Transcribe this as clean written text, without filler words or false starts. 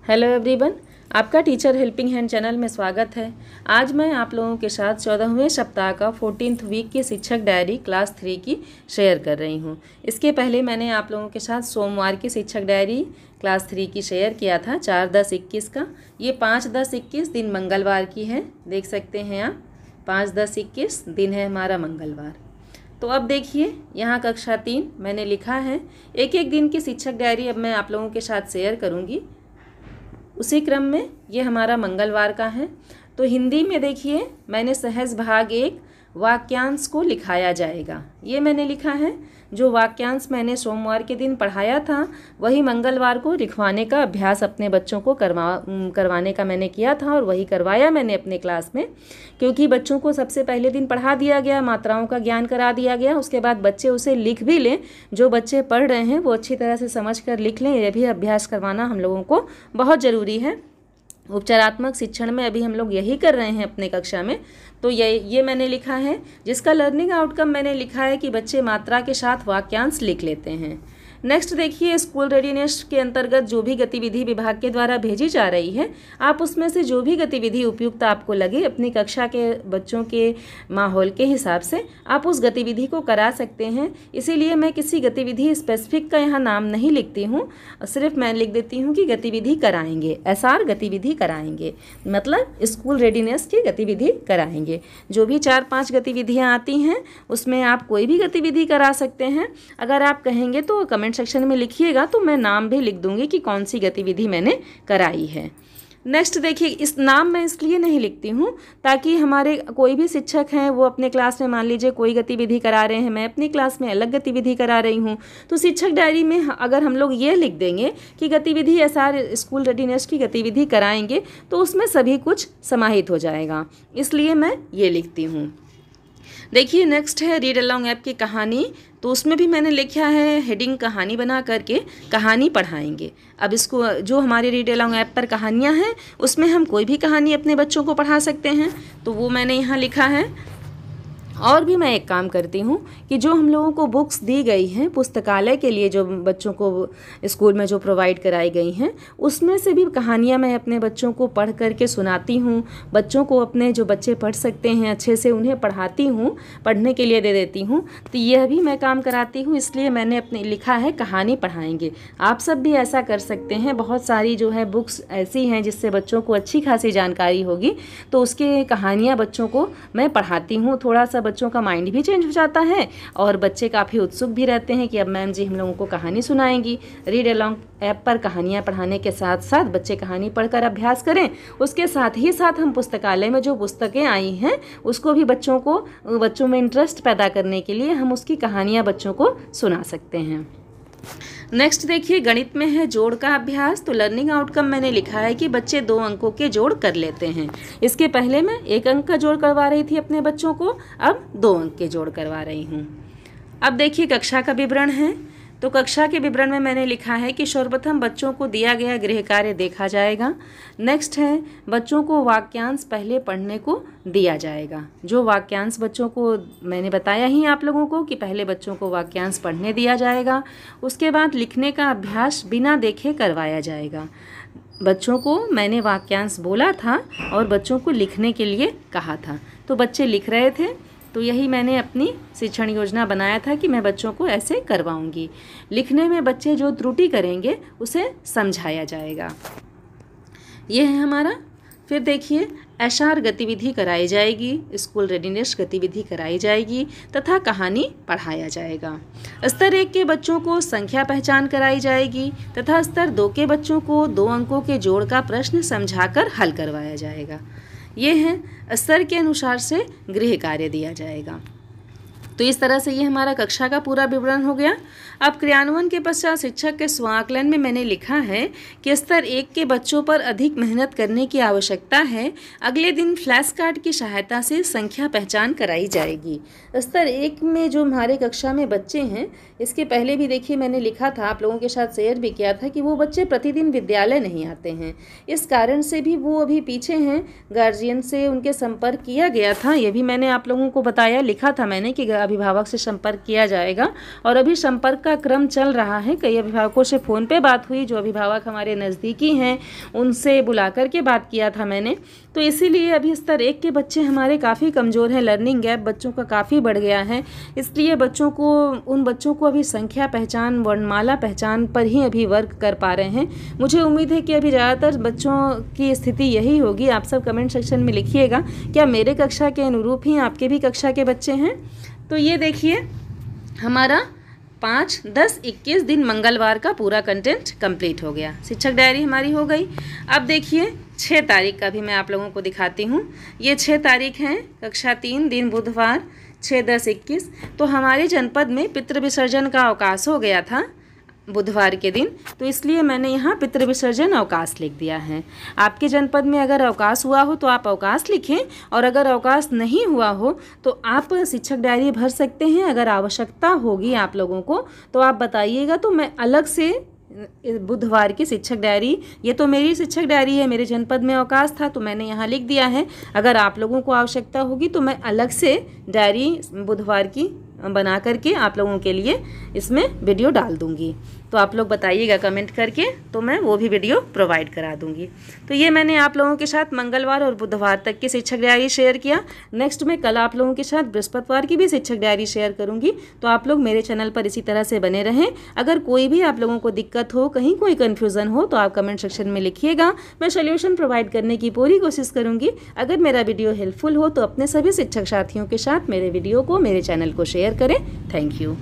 Hello everyone, आपका teacher helping hand channel में स्वागत है। आज मैं आप लोगों के साथ 14वें सप्ताह का 14th वीक की शिक्षक डायरी क्लास 3 की शेयर कर रही हूँ। इसके पहले मैंने आप लोगों के साथ सोमवार की शिक्षक डायरी क्लास 3 की शेयर किया था 4-10-21 का। ये 5-10-21 दिन मंगलवार की है, देख सकते हैं आप। 5-10-21 दिन है हमारा मंगलवार। तो अब देखिए यहाँ कक्षा 3 मैंने लिखा है। एक एक दिन की शिक्षक डायरी अब मैं आप लोगों के साथ शेयर करूँगी। उसी क्रम में ये हमारा मंगलवार का है। तो हिंदी में देखिए मैंने सहज भाग 1 वाक्यांश को लिखाया जाएगा, ये मैंने लिखा है। जो वाक्यांश मैंने सोमवार के दिन पढ़ाया था वही मंगलवार को लिखवाने का अभ्यास अपने बच्चों को करवाने का मैंने किया था, और वही करवाया मैंने अपने क्लास में। क्योंकि बच्चों को सबसे पहले दिन पढ़ा दिया गया, मात्राओं का ज्ञान करा दिया गया, उसके बाद बच्चे उसे लिख भी लें। जो बच्चे पढ़ रहे हैं वो अच्छी तरह से समझ कर लिख लें, यह भी अभ्यास करवाना हम लोगों को बहुत ज़रूरी है। उपचारात्मक शिक्षण में अभी हम लोग यही कर रहे हैं अपने कक्षा में। तो ये मैंने लिखा है, जिसका लर्निंग आउटकम मैंने लिखा है कि बच्चे मात्रा के साथ वाक्यांश लिख लेते हैं। नेक्स्ट देखिए, स्कूल रेडीनेस के अंतर्गत जो भी गतिविधि विभाग के द्वारा भेजी जा रही है, आप उसमें से जो भी गतिविधि उपयुक्त आपको लगे अपनी कक्षा के बच्चों के माहौल के हिसाब से आप उस गतिविधि को करा सकते हैं। इसीलिए मैं किसी गतिविधि स्पेसिफिक का यहाँ नाम नहीं लिखती हूँ, सिर्फ मैं लिख देती हूँ कि गतिविधि कराएंगे, एसआर गतिविधि कराएंगे, मतलब स्कूल रेडीनेस की गतिविधि कराएंगे। जो भी 4-5 गतिविधियाँ आती हैं उसमें आप कोई भी गतिविधि करा सकते हैं। अगर आप कहेंगे तो कमेंट सेक्शन में लिखिएगा, तो मैं नाम भी लिख दूंगी कि कौन सी गतिविधि मैंने कराई है। नेक्स्ट देखिए, इस नाम मैं इसलिए नहीं लिखती हूँ ताकि हमारे कोई भी शिक्षक हैं वो अपने क्लास में मान लीजिए कोई गतिविधि करा रहे हैं, मैं अपनी क्लास में अलग गतिविधि करा रही हूँ, तो शिक्षक डायरी में अगर हम लोग ये लिख देंगे कि गतिविधि एसआर स्कूल रेडीनेस की गतिविधि कराएंगे तो उसमें सभी कुछ समाहित हो जाएगा, इसलिए मैं ये लिखती हूँ। देखिए नेक्स्ट है रीड अलोंग ऐप की कहानी। तो उसमें भी मैंने लिखा है हेडिंग कहानी बना करके कहानी पढ़ाएंगे। अब इसको जो हमारे रीड अलोंग ऐप पर कहानियाँ हैं उसमें हम कोई भी कहानी अपने बच्चों को पढ़ा सकते हैं, तो वो मैंने यहाँ लिखा है। और भी मैं एक काम करती हूँ कि जो हम लोगों को बुक्स दी गई हैं पुस्तकालय के लिए, जो बच्चों को स्कूल में जो प्रोवाइड कराई गई हैं, उसमें से भी कहानियाँ मैं अपने बच्चों को पढ़ करके सुनाती हूँ। बच्चों को अपने जो बच्चे पढ़ सकते हैं अच्छे से उन्हें पढ़ाती हूँ, पढ़ने के लिए दे देती हूँ। तो यह भी मैं काम कराती हूँ, इसलिए मैंने अपने लिखा है कहानी पढ़ाएंगे। आप सब भी ऐसा कर सकते हैं। बहुत सारी जो है बुक्स ऐसी हैं जिससे बच्चों को अच्छी खासी जानकारी होगी, तो उसके कहानियाँ बच्चों को मैं पढ़ाती हूँ। थोड़ा सा बच्चों का माइंड भी चेंज हो जाता है और बच्चे काफ़ी उत्सुक भी रहते हैं कि अब मैम जी हम लोगों को कहानी सुनाएंगी। रीड अलोंग ऐप पर कहानियाँ पढ़ाने के साथ साथ बच्चे कहानी पढ़कर अभ्यास करें, उसके साथ ही साथ हम पुस्तकालय में जो पुस्तकें आई हैं उसको भी बच्चों में इंटरेस्ट पैदा करने के लिए हम उसकी कहानियाँ बच्चों को सुना सकते हैं। नेक्स्ट देखिए, गणित में है जोड़ का अभ्यास। तो लर्निंग आउटकम मैंने लिखा है कि बच्चे 2 अंकों के जोड़ कर लेते हैं। इसके पहले मैं 1 अंक का जोड़ करवा रही थी अपने बच्चों को, अब 2 अंक के जोड़ करवा रही हूँ। अब देखिए कक्षा का विवरण है। तो कक्षा के विवरण में मैंने लिखा है कि सर्वप्रथम बच्चों को दिया गया गृह कार्य देखा जाएगा। नेक्स्ट है बच्चों को वाक्यांश पहले पढ़ने को दिया जाएगा। जो वाक्यांश बच्चों को मैंने बताया ही आप लोगों को कि पहले बच्चों को वाक्यांश पढ़ने दिया जाएगा। उसके बाद लिखने का अभ्यास बिना देखे करवाया जाएगा। बच्चों को मैंने वाक्यांश बोला था और बच्चों को लिखने के लिए कहा था, तो बच्चे लिख रहे थे। तो यही मैंने अपनी शिक्षण योजना बनाया था कि मैं बच्चों को ऐसे करवाऊंगी। लिखने में बच्चे जो त्रुटि करेंगे उसे समझाया जाएगा। ये है हमारा। फिर देखिए एसआर गतिविधि कराई जाएगी, स्कूल रेडीनेस गतिविधि कराई जाएगी तथा कहानी पढ़ाया जाएगा। स्तर 1 के बच्चों को संख्या पहचान कराई जाएगी तथा स्तर 2 के बच्चों को 2 अंकों के जोड़ का प्रश्न समझाकर हल करवाया जाएगा। ये है स्तर के अनुसार से गृह कार्य दिया जाएगा। तो इस तरह से ये हमारा कक्षा का पूरा विवरण हो गया। अब क्रियान्वयन के पश्चात शिक्षक के स्वाकलन में मैंने लिखा है कि स्तर 1 के बच्चों पर अधिक मेहनत करने की आवश्यकता है। अगले दिन फ्लैश कार्ड की सहायता से संख्या पहचान कराई जाएगी। स्तर 1 में जो हमारे कक्षा में बच्चे हैं, इसके पहले भी देखिए मैंने लिखा था, आप लोगों के साथ शेयर भी किया था कि वो बच्चे प्रतिदिन विद्यालय नहीं आते हैं। इस कारण से भी वो अभी पीछे हैं। गार्जियन से उनके संपर्क किया गया था, ये भी मैंने आप लोगों को बताया, लिखा था मैंने कि अभिभावक से संपर्क किया जाएगा। और अभी संपर्क का क्रम चल रहा है। कई अभिभावकों से फ़ोन पे बात हुई, जो अभिभावक हमारे नज़दीकी हैं उनसे बुला कर के बात किया था मैंने। तो इसीलिए अभी स्तर 1 के बच्चे हमारे काफ़ी कमज़ोर हैं, लर्निंग गैप बच्चों का काफ़ी बढ़ गया है। इसलिए उन बच्चों को अभी संख्या पहचान, वर्णमाला पहचान पर ही अभी वर्क कर पा रहे हैं। मुझे उम्मीद है कि अभी ज़्यादातर बच्चों की स्थिति यही होगी। आप सब कमेंट सेक्शन में लिखिएगा, क्या मेरे कक्षा के अनुरूप ही आपके भी कक्षा के बच्चे हैं। तो ये देखिए हमारा 5, 10, 21 दिन मंगलवार का पूरा कंटेंट कंप्लीट हो गया। शिक्षक डायरी हमारी हो गई। अब देखिए 6 तारीख का भी मैं आप लोगों को दिखाती हूँ। ये 6 तारीख हैं, कक्षा 3 दिन बुधवार, 6, 10, 21। तो हमारे जनपद में पितृ विसर्जन का अवकाश हो गया था बुधवार के दिन, तो इसलिए मैंने यहाँ पितृ विसर्जन अवकाश लिख दिया है। आपके जनपद में अगर अवकाश हुआ हो तो आप अवकाश लिखें, और अगर अवकाश नहीं हुआ हो तो आप शिक्षक डायरी भर सकते हैं। अगर आवश्यकता होगी आप लोगों को तो आप बताइएगा, तो मैं अलग से बुधवार की शिक्षक डायरी, ये तो मेरी शिक्षक डायरी है, मेरे जनपद में अवकाश था तो मैंने यहाँ लिख दिया है। अगर आप लोगों को आवश्यकता होगी तो मैं अलग से डायरी बुधवार की बना करके आप लोगों के लिए इसमें वीडियो डाल दूँगी। तो आप लोग बताइएगा कमेंट करके, तो मैं वो भी वीडियो प्रोवाइड करा दूँगी। तो ये मैंने आप लोगों के साथ मंगलवार और बुधवार तक की शिक्षक डायरी शेयर किया। नेक्स्ट में कल आप लोगों के साथ बृहस्पतिवार की भी शिक्षक डायरी शेयर करूँगी। तो आप लोग मेरे चैनल पर इसी तरह से बने रहें। अगर कोई भी आप लोगों को दिक्कत हो, कहीं कोई कन्फ्यूज़न हो तो आप कमेंट सेक्शन में लिखिएगा, मैं सोल्यूशन प्रोवाइड करने की पूरी कोशिश करूँगी। अगर मेरा वीडियो हेल्पफुल हो तो अपने सभी शिक्षक साथियों के साथ मेरे वीडियो को, मेरे चैनल को शेयर करें। Thank you.